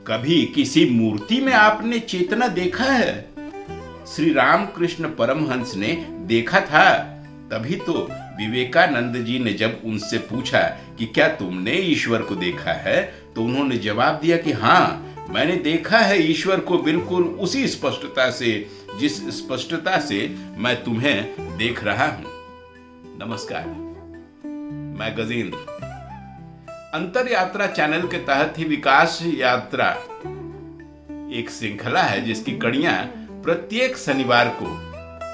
कभी किसी मूर्ति में आपने चेतना देखा है? श्री रामकृष्ण परमहंस ने देखा था। तभी तो विवेकानंद जी ने जब उनसे पूछा कि क्या तुमने ईश्वर को देखा है, तो उन्होंने जवाब दिया कि हाँ, मैंने देखा है ईश्वर को बिल्कुल उसी स्पष्टता से जिस स्पष्टता से मैं तुम्हें देख रहा हूं। नमस्कार, मैं गजेंद्र। अंतर यात्रा चैनल के तहत ही विकास यात्रा एक श्रृंखला है जिसकी कड़ियां प्रत्येक शनिवार को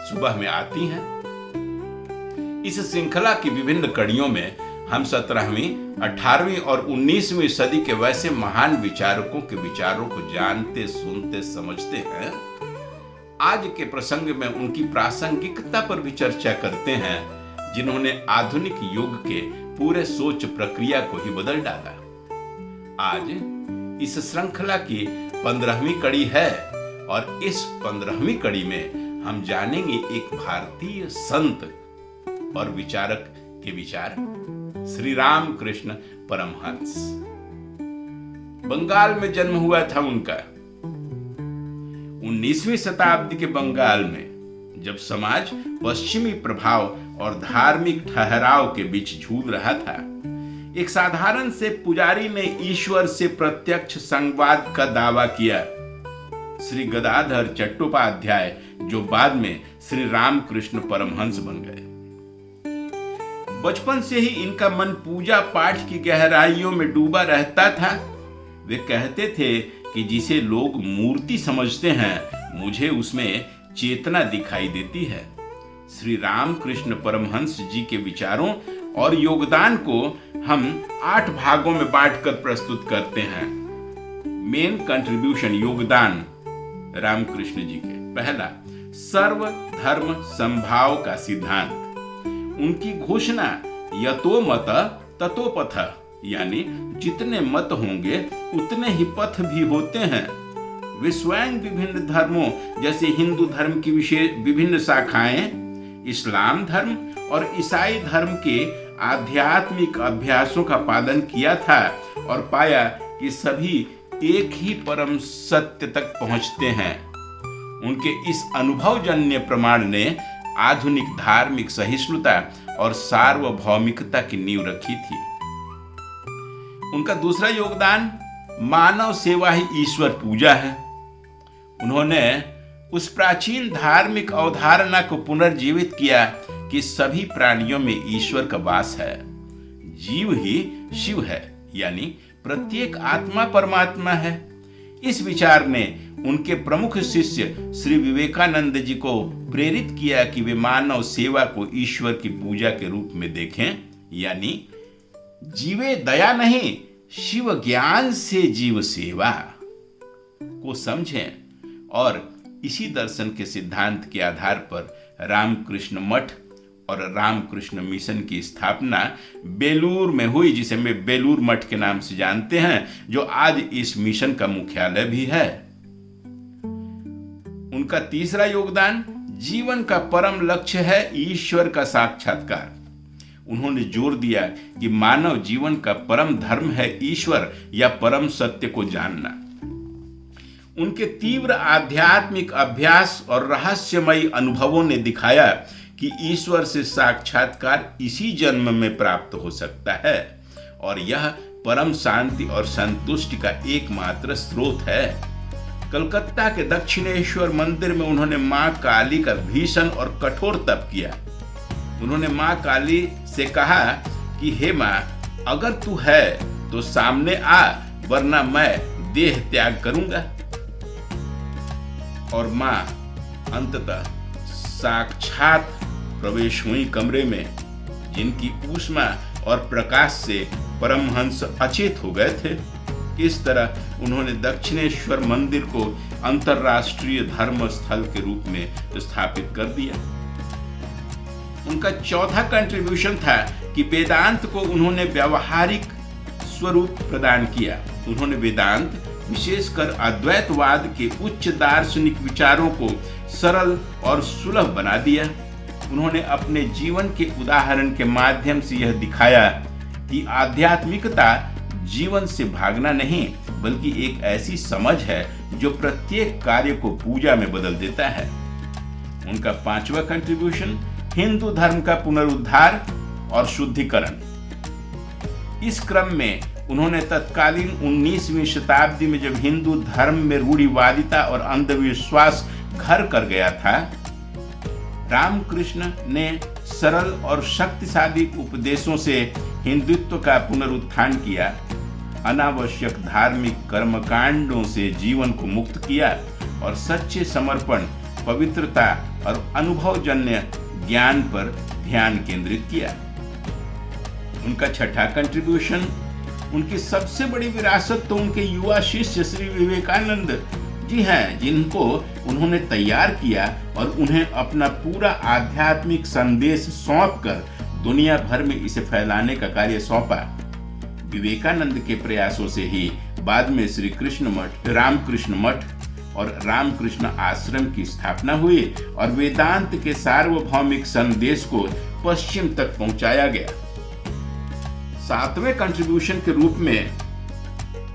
सुबह में आती हैं। इस श्रृंखला की विभिन्न कड़ियों में हम 17वीं, 18वीं और 19वीं सदी के वैसे महान विचारकों के विचारों को जानते, सुनते, समझते हैं। आज के प्रसंग में उनकी प्रासंगिकता पर भी चर्चा करते हैं, जिन्होंने आधुनिक युग के पूरे सोच प्रक्रिया को ही बदल डाला। आज इस श्रृंखला की 15वीं कड़ी है और इस 15वीं कड़ी में हम जानेंगे एक भारतीय संत और विचारक के विचार, श्री रामकृष्ण परमहंस। बंगाल में जन्म हुआ था उनका। 19वीं शताब्दी के बंगाल में जब समाज पश्चिमी प्रभाव और धार्मिक ठहराव के बीच झूल रहा था, एक साधारण से पुजारी ने ईश्वर से प्रत्यक्ष संवाद का दावा किया। श्री गदाधर चट्टोपाध्याय, जो बाद में श्री रामकृष्ण परमहंस बन गए। बचपन से ही इनका मन पूजा पाठ की गहराइयों में डूबा रहता था। वे कहते थे कि जिसे लोग मूर्ति समझते हैं, मुझे उसमें चेतना दिखाई देती है। श्री रामकृष्ण परमहंस जी के विचारों और योगदान को हम 8 भागों में बांटकर प्रस्तुत करते हैं। मेन कंट्रीब्यूशन, योगदान रामकृष्ण जी के। पहला, सर्व धर्म संभाव का सिद्धांत। उनकी घोषणा यतो मत ततो पथ, यानी जितने मत होंगे उतने ही पथ भी होते हैं। वे स्वयं विभिन्न धर्मों जैसे हिंदू धर्म की विभिन्न शाखाएं, इस्लाम धर्म और ईसाई धर्म के आध्यात्मिक अभ्यासों का पालन किया था और पाया कि सभी एक ही परम सत्य तक पहुंचते हैं। उनके इस अनुभवजन्य प्रमाण ने आधुनिक धार्मिक सहिष्णुता और सार्वभौमिकता की नींव रखी थी। उनका दूसरा योगदान मानव सेवा ही ईश्वर पूजा है। उन्होंने उस प्राचीन धार्मिक अवधारणा को पुनर्जीवित किया कि सभी प्राणियों में ईश्वर का वास है। जीव ही शिव है, यानी प्रत्येक आत्मा परमात्मा है। इस विचार ने उनके प्रमुख शिष्य श्री विवेकानंद जी को प्रेरित किया कि वे मानव सेवा को ईश्वर की पूजा के रूप में देखें, यानी जीवे दया नहीं, शिव ज्ञान से जीव सेवा को समझें। और इसी दर्शन के सिद्धांत के आधार पर रामकृष्ण मठ और रामकृष्ण मिशन की स्थापना बेलूर में हुई, जिसे मैं बेलूर मठ के नाम से जानते हैं, जो आज इस मिशन का मुख्यालय भी है। उनका तीसरा योगदान जीवन का परम लक्ष्य है ईश्वर का साक्षात्कार। उन्होंने जोर दिया कि मानव जीवन का परम धर्म है ईश्वर या परम सत्य को जानना। उनके तीव्र आध्यात्मिक अभ्यास और रहस्यमयी अनुभवों ने दिखाया कि ईश्वर से साक्षात्कार इसी जन्म में प्राप्त हो सकता है और यह परम शांति और संतुष्टि का एकमात्र स्रोत है। कलकत्ता के दक्षिणेश्वर मंदिर में उन्होंने मां काली का भीषण और कठोर तप किया। उन्होंने मां काली से कहा कि हे मां, अगर तू है तो सामने आ, वरना मैं देह त्याग करूंगा। और मां अंततः साक्षात प्रवेश हुई कमरे में, जिनकी ऊष्मा और प्रकाश से परमहंस अचेत हो गए थे। इस तरह उन्होंने दक्षिणेश्वर मंदिर को अंतरराष्ट्रीय धर्म स्थल के रूप में स्थापित कर दिया। उनका चौथा कंट्रीब्यूशन था कि वेदांत को उन्होंने व्यावहारिक स्वरूप प्रदान किया। उन्होंने वेदांत, विशेषकर अद्वैतवाद के उच्च दार्शनिक विचारों को सरल और सुलभ बना दिया। उन्होंने अपने जीवन के उदाहरण के माध्यम से यह दिखाया कि आध्यात्मिकता जीवन से भागना नहीं, बल्कि एक ऐसी समझ है जो प्रत्येक कार्य को पूजा में बदल देता है। उनका 5वां कंट्रीब्यूशन हिंदू धर्म का पुनरुद्धार और शुद्धिकरण। इस क्रम में उन्होंने तत्कालीन 19वीं शताब्दी में जब हिंदू धर्म में रूढ़िवादिता और अंधविश्वास घर कर गया था, रामकृष्ण ने सरल और शक्तिशाली उपदेशों से हिंदुत्व का पुनरुत्थान किया, अनावश्यक धार्मिक कर्मकांडों से जीवन को मुक्त किया और सच्चे समर्पण, पवित्रता और अनुभवजन्य ज्ञान पर ध्यान केंद्रित किया। उनका 6ठा कंट्रीब्यूशन, उनकी सबसे बड़ी विरासत तो उनके युवा शिष्य श्री विवेकानंद जी हैं, जिनको उन्होंने तैयार किया और उन्हें अपना पूरा आध्यात्मिक संदेश सौंपकर दुनिया भर में इसे फैलाने का कार्य सौंपा। विवेकानंद के प्रयासों से ही बाद में श्री कृष्ण मठ, रामकृष्ण मठ और रामकृष्ण आश्रम की स्थापना हुई और वेदांत के सार्वभौमिक संदेश को पश्चिम तक पहुंचाया गया। 7वें कंट्रीब्यूशन के रूप में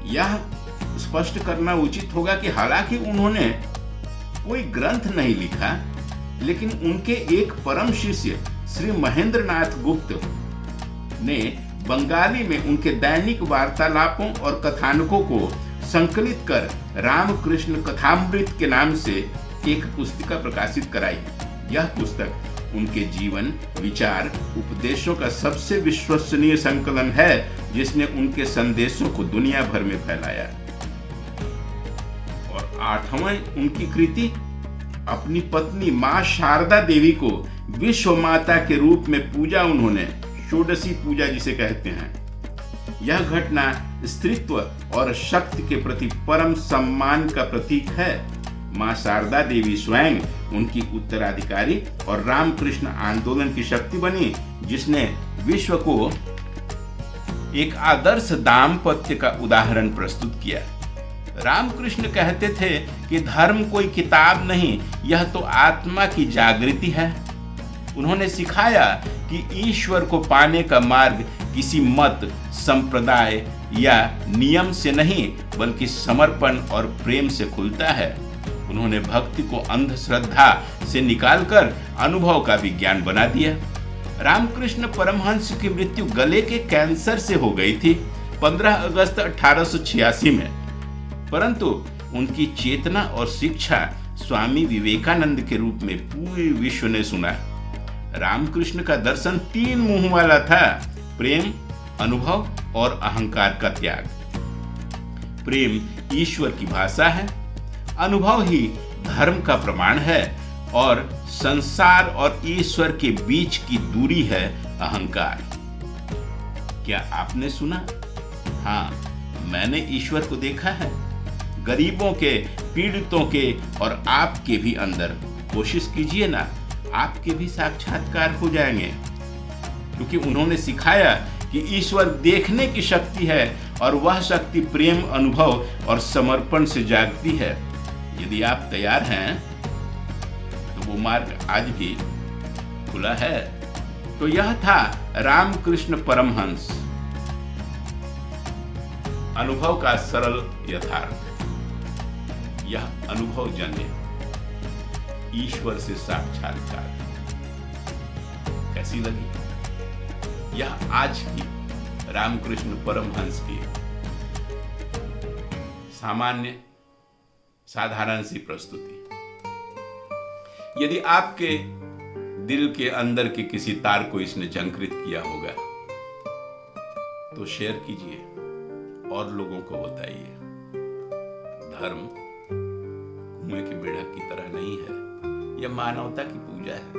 यह स्पष्ट करना उचित होगा कि हालांकि उन्होंने कोई ग्रंथ नहीं लिखा, लेकिन उनके एक परम शिष्य श्री महेंद्रनाथ गुप्त ने बंगाली में उनके दैनिक वार्तालापों और कथानकों को संकलित कर रामकृष्ण कथामृत के नाम से एक पुस्तिका प्रकाशित कराई। यह पुस्तक उनके जीवन, विचार, उपदेशों का सबसे विश्वसनीय संकलन है, जिसने उनके संदेशों को दुनिया भर में फैलाया। और 8वां उनकी कृति, अपनी पत्नी मां शारदा देवी को विश्व माता के रूप में पूजा उन्होंने, षोडशी पूजा जिसे कहते हैं। यह घटना स्त्रीत्व और शक्ति के प्रति परम सम्मान का प्रतीक है। मां शारदा देवी स्वयं उनकी उत्तराधिकारी और रामकृष्ण आंदोलन की शक्ति बनी, जिसने विश्व को एक आदर्श दाम्पत्य का उदाहरण प्रस्तुत किया। रामकृष्ण कहते थे कि धर्म कोई किताब नहीं, यह तो आत्मा की जागृति है। उन्होंने सिखाया कि ईश्वर को पाने का मार्ग किसी मत, संप्रदाय या नियम से नहीं, बल्कि समर्पण और प्रेम से खुलता है। उन्होंने भक्ति को अंधश्रद्धा से निकालकर अनुभव का विज्ञान बना दिया। रामकृष्ण परमहंस की मृत्यु गले के कैंसर से हो गई थी 15 अगस्त 1886 में, परंतु उनकी चेतना और शिक्षा स्वामी विवेकानंद के रूप में पूरे विश्व ने सुना। रामकृष्ण का दर्शन 3 मुंह वाला था: प्रेम, अनुभव और अहंकार का त्याग। प्रेम ईश्वर की भाषा है, अनुभव ही धर्म का प्रमाण है और संसार और ईश्वर के बीच की दूरी है अहंकार। क्या आपने सुना? हाँ, मैंने ईश्वर को देखा है, गरीबों के, पीड़ितों के और आपके भी अंदर। कोशिश कीजिए ना, आपके भी साक्षात्कार हो जाएंगे, क्योंकि उन्होंने सिखाया कि ईश्वर देखने की शक्ति है और वह शक्ति प्रेम, अनुभव और समर्पण से जागती है। यदि आप तैयार हैं तो वो मार्ग आज भी खुला है। तो यह था रामकृष्ण परमहंस, अनुभव का सरल यथार्थ। यह अनुभवजन्य ईश्वर से साक्षात्कार कैसी लगी? यह आज की रामकृष्ण परमहंस की सामान्य साधारण सी प्रस्तुति। यदि आपके दिल के अंदर के किसी तार को इसने झंकृत किया होगा तो शेयर कीजिए और लोगों को बताइए। धर्म कुएं के बेढ़क की तरह नहीं है, यह मानवता की पूजा है।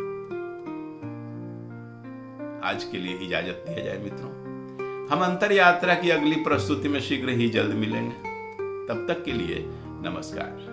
आज के लिए इजाजत दिया जाए मित्रों। हम अंतर यात्रा की अगली प्रस्तुति में शीघ्र ही जल्द मिलेंगे। तब तक के लिए नमस्कार।